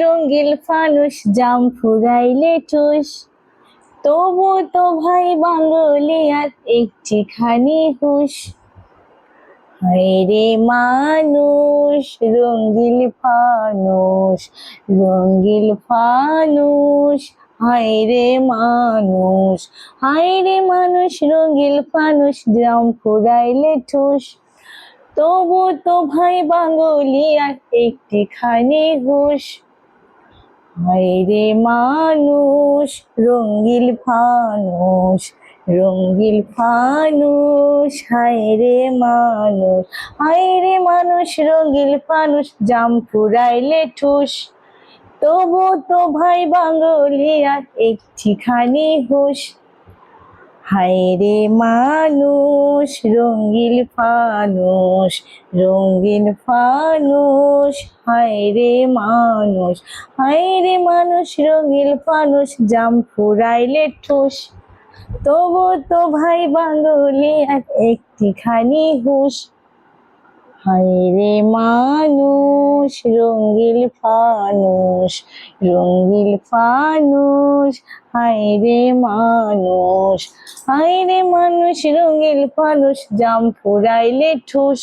রঙ্গিল ফানুষ জাম ফুরাইলে ঠুস, তবু তো ভাই বাঙালিয়ার একটিখানি হুঁশ। হায়রে মানুষ রঙ্গিল ফানুষ, রঙ্গিল ফানুষ, হায়রে মানুষ, হায়রে মানুষ রঙ্গিল ফানুষ জাম ফুরাইলে ঠুস, তবু তো ভাই বাঙালিয়ার একটিখানি হুঁশ। হায়রে মানুষ রঙ্গিল ফানুষ, রঙ্গিল ফানুষ, হায়রে মানুষ, হায়রে মানুষ রঙ্গিল ফানুষ জাম ফুরাইলে ঠুস, তবু তো ভাই বাঙালিয়ার একটিখানি হুঁশ। হায়রে মানুষ রঙ্গিল ফানুষ, রঙ্গিল ফানুষ, হায়রে মানুষ, হায়রে মানুষ রঙ্গিল ফানুষ জাম ফুরাইলে ঠুস, তবু তো ভাই বাঙালিয়ার একটিখানি হুঁশ। হায়রে মানুষ রঙ্গিল ফানুষ, রঙ্গিল ফানুষ, হায়রে মানুষ, হায়রে মানুষ রঙ্গিল ফানুষ জাম ফুরাইলে ঠুস।